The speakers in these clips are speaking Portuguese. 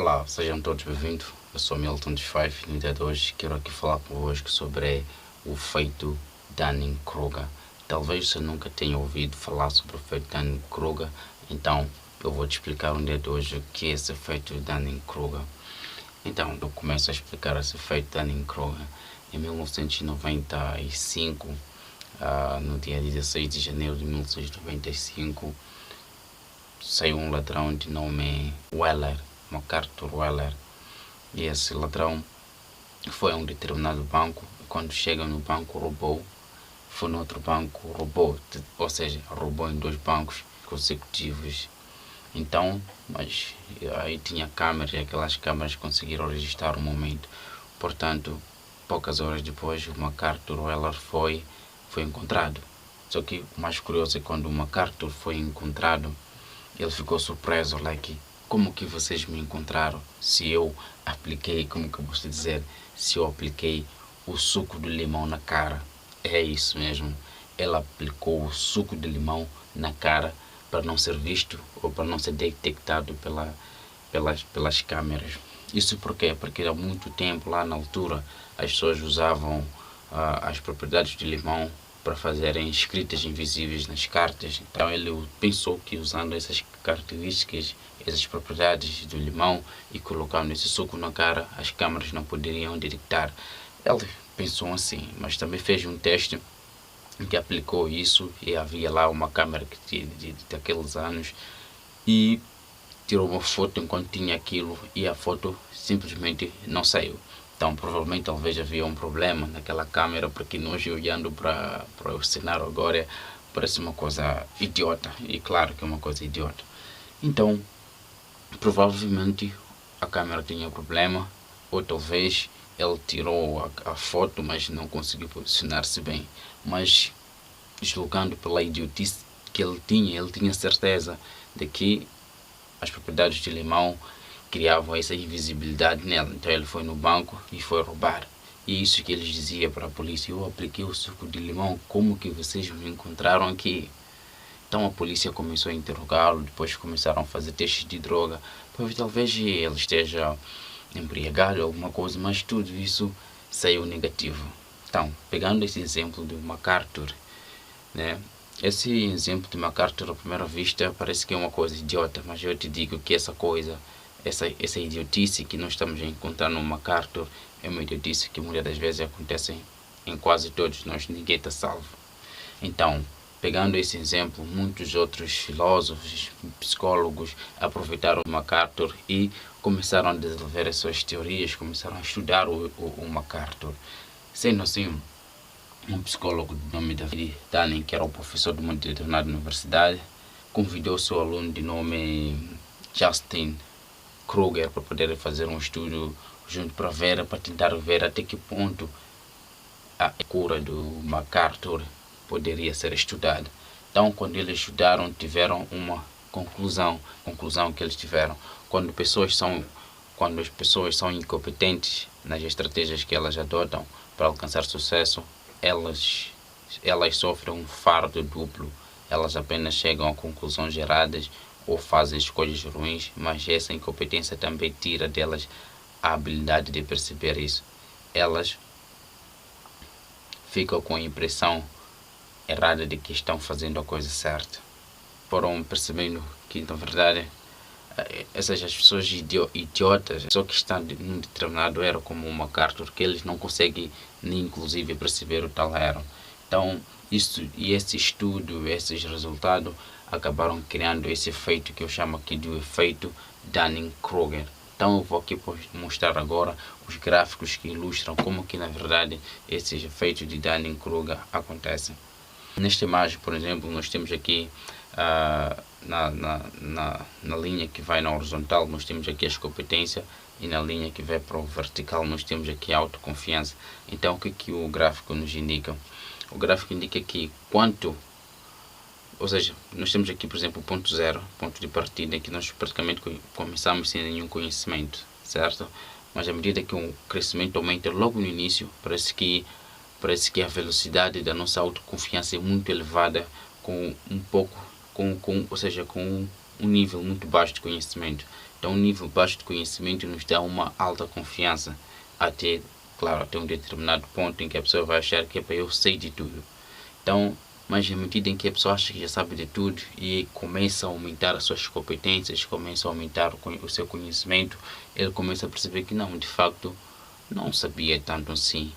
Olá, sejam todos bem-vindos. Eu sou Milton dos Five e no dia de hoje quero aqui falar convosco sobre o efeito Dunning-Kruger. Talvez você nunca tenha ouvido falar sobre o efeito Dunning-Kruger, então eu vou te explicar no dia de hoje o que é esse efeito Dunning-Kruger. Então, eu começo a explicar esse efeito Dunning-Kruger. Em 1995, no dia 16 de janeiro de 1995, saiu um ladrão de nome Weller, MacArthur Weller, e esse ladrão foi a um determinado banco. Quando chega no banco, roubou, foi no outro banco, roubou, ou seja, roubou em dois bancos consecutivos. Então, mas aí tinha câmeras e aquelas câmeras conseguiram registrar o momento. Portanto, poucas horas depois, o MacArthur Weller foi encontrado. Só que o mais curioso é quando o MacArthur foi encontrado, ele ficou surpreso, como que vocês me encontraram? Se eu apliquei, como que eu posso dizer, se eu apliquei o suco de limão na cara. É isso mesmo, ele aplicou o suco de limão na cara para não ser visto ou para não ser detectado pelas câmeras. Isso por quê? Porque há muito tempo, lá na altura, as pessoas usavam as propriedades de limão para fazerem escritas invisíveis nas cartas. Então ele pensou que usando essas características, essas propriedades do limão e colocando esse suco na cara, as câmeras não poderiam detectar. Ele pensou assim, mas também fez um teste em que aplicou isso e havia lá uma câmera daqueles anos e tirou uma foto enquanto tinha aquilo e a foto simplesmente não saiu. Então provavelmente talvez havia um problema naquela câmera, porque nós olhando para o cenário agora parece uma coisa idiota, e claro que é uma coisa idiota. Então provavelmente a câmera tinha problema, ou talvez ele tirou a foto mas não conseguiu posicionar-se bem. Mas julgando pela idiotice que ele tinha certeza de que as propriedades de limão criavam essa invisibilidade nela. Então ele foi no banco e foi roubar. E isso que eles diziam para a polícia: eu apliquei o suco de limão, como que vocês me encontraram aqui? Então a polícia começou a interrogá-lo, depois começaram a fazer testes de droga, pois talvez ele esteja embriagado ou alguma coisa, mas tudo isso saiu negativo. Então, pegando esse exemplo do MacArthur, né? Esse exemplo de MacArthur à primeira vista parece que é uma coisa idiota, mas eu te digo que essa idiotice que nós estamos a encontrar no MacArthur é uma idiotice que muitas das vezes acontece em quase todos nós, ninguém está salvo. Então, pegando esse exemplo, muitos outros filósofos, psicólogos aproveitaram o MacArthur e começaram a desenvolver as suas teorias, começaram a estudar o MacArthur. Sendo assim, um psicólogo de nome David Dunning, que era o professor de uma determinada universidade, convidou seu aluno de nome Justin Kruger para poder fazer um estudo junto para tentar ver até que ponto a cura do MacArthur poderia ser estudada. Então, quando eles estudaram, tiveram uma conclusão que eles tiveram. Quando as pessoas são incompetentes nas estratégias que elas adotam para alcançar sucesso, elas sofrem um fardo duplo. Elas apenas chegam a conclusões erradas ou fazem escolhas ruins, mas essa incompetência também tira delas a habilidade de perceber isso. Elas ficam com a impressão errada de que estão fazendo a coisa certa. Foram percebendo que, na verdade, essas pessoas idiotas, só que estão num determinado era como o MacArthur, que eles não conseguem nem inclusive perceber o tal era. Então, esse estudo, esses resultados acabaram criando esse efeito que eu chamo aqui de efeito Dunning-Kruger. Então eu vou aqui mostrar agora os gráficos que ilustram como que na verdade esses efeitos de Dunning-Kruger acontecem. Nesta imagem, por exemplo, nós temos aqui na linha que vai na horizontal, nós temos aqui as competências, e na linha que vai para o vertical nós temos aqui a autoconfiança. Então o que o gráfico nos indica? O gráfico indica que ou seja, nós temos aqui, por exemplo, o ponto zero, ponto de partida, que nós praticamente começamos sem nenhum conhecimento, certo? Mas à medida que o crescimento aumenta logo no início, parece que a velocidade da nossa autoconfiança é muito elevada, ou seja, com um nível muito baixo de conhecimento. Então, um nível baixo de conhecimento nos dá uma alta confiança, até, claro, até um determinado ponto em que a pessoa vai achar que eu sei de tudo. Então, mas na medida em que a pessoa acha que já sabe de tudo e começa a aumentar as suas competências, começa a aumentar o seu conhecimento, ele começa a perceber que não, de facto, não sabia tanto assim.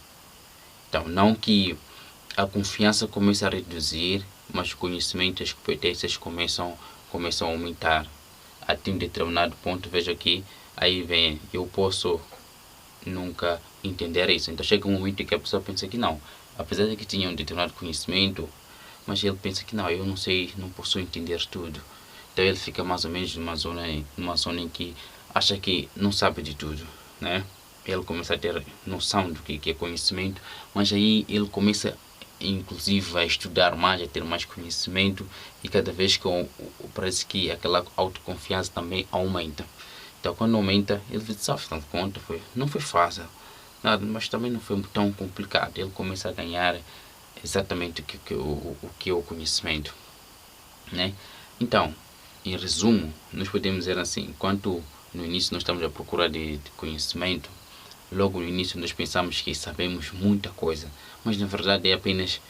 Então, não que a confiança comece a reduzir, mas o conhecimento e as competências começam a aumentar. Até um determinado ponto, veja que aí vem, eu posso nunca entender isso. Então chega um momento em que a pessoa pensa que não, apesar de que tinha um determinado conhecimento, mas ele pensa que não, eu não sei, não posso entender tudo. Então ele fica mais ou menos numa zona em que acha que não sabe de tudo, né? Ele começa a ter noção do que é conhecimento, mas aí ele começa inclusive a estudar mais, a ter mais conhecimento, e cada vez que parece que aquela autoconfiança também aumenta. Então quando aumenta, ele diz, afinal de contas, não foi fácil, nada, mas também não foi tão complicado. Ele começa a ganhar exatamente o que é o conhecimento, né? Então, em resumo, nós podemos dizer assim, enquanto no início nós estamos à procura de conhecimento, logo no início nós pensamos que sabemos muita coisa, mas na verdade é apenas,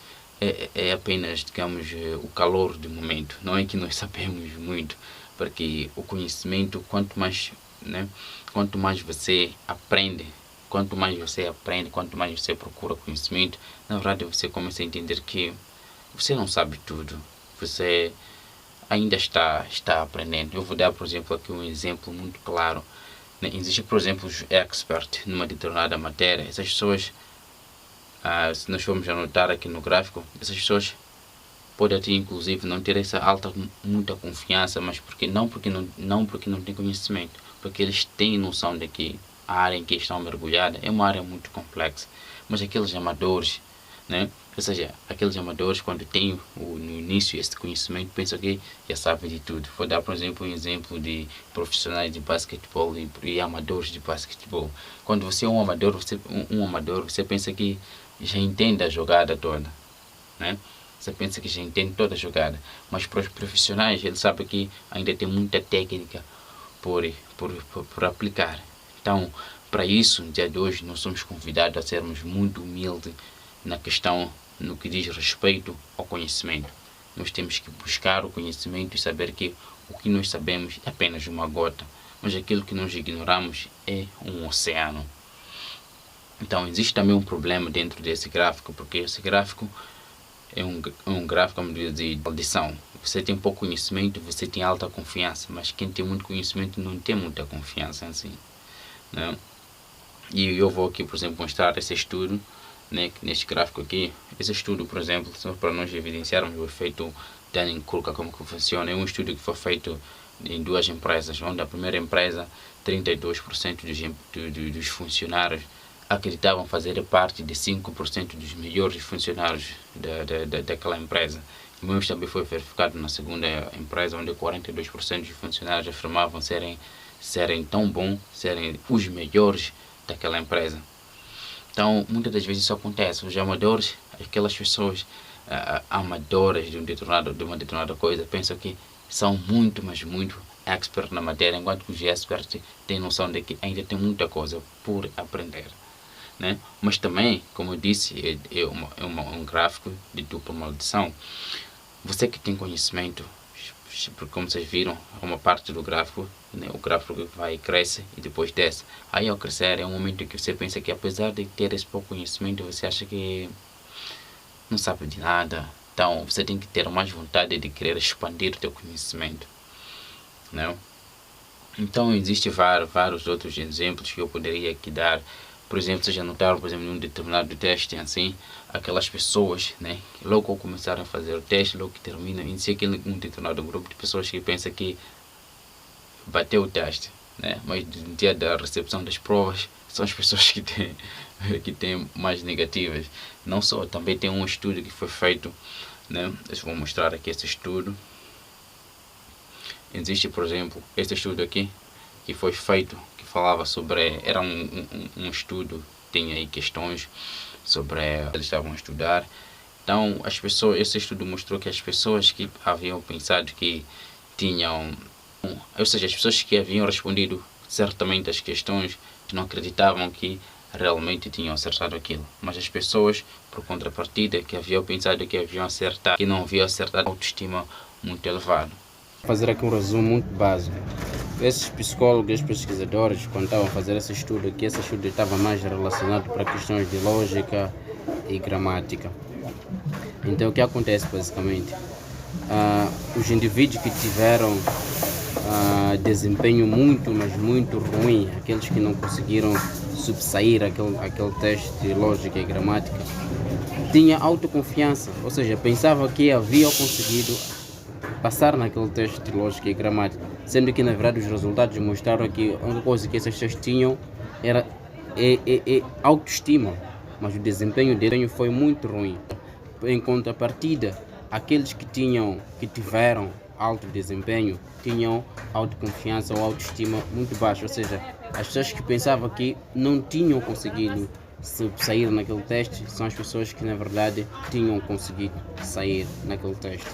digamos, o calor do momento. Não é que nós sabemos muito, porque o conhecimento, quanto mais, né, quanto mais você aprende, quanto mais você procura conhecimento, na verdade você começa a entender que você não sabe tudo, você ainda está aprendendo. Eu vou dar, por exemplo, aqui um exemplo muito claro. Existe, por exemplo, os experts numa determinada matéria. Essas pessoas, se nós formos anotar aqui no gráfico, essas pessoas podem até inclusive não ter essa muita confiança, mas porque não têm conhecimento, porque eles têm noção de que a área em que estão mergulhados é uma área muito complexa. Mas aqueles amadores, né? Ou seja, aqueles amadores, quando têm no início esse conhecimento, pensam que já sabem de tudo. Vou dar, por exemplo, um exemplo de profissionais de basquetebol e amadores de basquetebol. Quando você é um amador, você pensa que já entende a jogada toda, né? Você pensa que já entende toda a jogada. Mas para os profissionais, eles sabem que ainda tem muita técnica por aplicar. Então, para isso, no dia de hoje, nós somos convidados a sermos muito humildes na questão, no que diz respeito ao conhecimento. Nós temos que buscar o conhecimento e saber que o que nós sabemos é apenas uma gota, mas aquilo que nós ignoramos é um oceano. Então, existe também um problema dentro desse gráfico, porque esse gráfico é um gráfico de audição. Você tem pouco conhecimento, você tem alta confiança, mas quem tem muito conhecimento não tem muita confiança em si, né? E eu vou aqui, por exemplo, mostrar esse estudo, né, neste gráfico aqui. Esse estudo, por exemplo, só para nós evidenciarmos o efeito Dunning-Kruger, como que funciona. É um estudo que foi feito em duas empresas, onde a primeira empresa, 32% dos funcionários acreditavam fazer parte de 5% dos melhores funcionários daquela empresa. O mesmo também foi verificado na segunda empresa, onde 42% dos funcionários afirmavam serem tão bons, serem os melhores daquela empresa. Então, muitas das vezes isso acontece. Os amadores, aquelas pessoas amadoras de uma determinada coisa, pensam que são muito, mas muito expert na matéria, enquanto que os experts têm noção de que ainda tem muita coisa por aprender, né? Mas também, como eu disse, é um gráfico de dupla maldição. Você que tem conhecimento, porque como vocês viram, é uma parte do gráfico, né? O gráfico vai cresce e depois desce. Aí ao crescer é um momento em que você pensa que apesar de ter esse pouco conhecimento, você acha que não sabe de nada. Então você tem que ter mais vontade de querer expandir o teu conhecimento, né? Então existem vários outros exemplos que eu poderia aqui dar. Por exemplo, vocês já notaram, por exemplo, em um determinado teste, assim, aquelas pessoas, né, que logo ao começar a fazer o teste, logo que termina, inicia um determinado grupo de pessoas que pensa que bateu o teste, né, mas no dia da recepção das provas, são as pessoas que têm mais negativas. Não só, também tem um estudo que foi feito, né, eu vou mostrar aqui esse estudo. Existe, por exemplo, esse estudo aqui, que foi feito, que falava sobre, era um estudo, tinha aí questões sobre, eles estavam a estudar. Então, esse estudo mostrou que as pessoas que haviam pensado que tinham Ou seja, as pessoas que haviam respondido certamente as questões não acreditavam que realmente tinham acertado aquilo. Mas as pessoas, por contrapartida, que haviam pensado que haviam acertado, que não haviam acertado, autoestima muito elevada. Fazer aqui um resumo muito básico. Esses psicólogos, esses pesquisadores, quando estavam a fazer esse estudo estava mais relacionado para questões de lógica e gramática. Então, o que acontece basicamente? Os indivíduos que tiveram desempenho mas muito ruim, aqueles que não conseguiram subsair aquele teste de lógica e gramática, tinha autoconfiança, ou seja, pensava que havia conseguido passar naquele teste de lógica e gramática, sendo que na verdade os resultados mostraram que a única coisa que essas pessoas tinham era autoestima, mas o desempenho dele foi muito ruim. Em contrapartida, aqueles que tiveram alto desempenho tinham autoconfiança ou autoestima muito baixa, ou seja, as pessoas que pensavam que não tinham conseguido sair naquele teste são as pessoas que na verdade tinham conseguido sair naquele teste.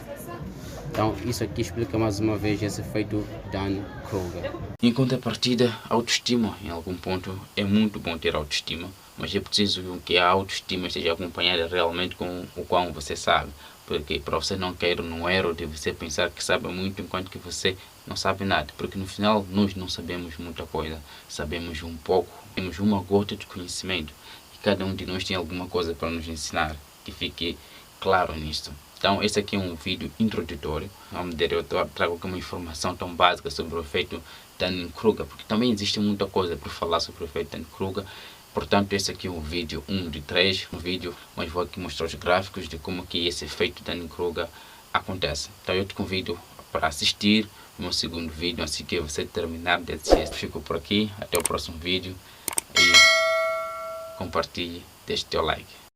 Então isso aqui explica mais uma vez esse efeito Dunning-Kruger. Em contrapartida, a autoestima, em algum ponto, é muito bom ter autoestima, mas é preciso que a autoestima esteja acompanhada realmente com o quão você sabe. Porque para você não cair no erro de você pensar que sabe muito enquanto que você não sabe nada. Porque no final nós não sabemos muita coisa, sabemos um pouco, temos uma gota de conhecimento. E cada um de nós tem alguma coisa para nos ensinar, que fique claro nisto. Então esse aqui é um vídeo introdutório, onde eu trago aqui uma informação tão básica sobre o efeito Dunning-Kruger, porque também existe muita coisa para falar sobre o efeito Dunning-Kruger. Portanto, esse aqui é o vídeo 1 de 3, mas vou aqui mostrar os gráficos de como que esse efeito Dunning-Kruger acontece. Então eu te convido para assistir o meu segundo vídeo, assim que você terminar de assistir. Fico por aqui, até o próximo vídeo e compartilhe, deixe teu like.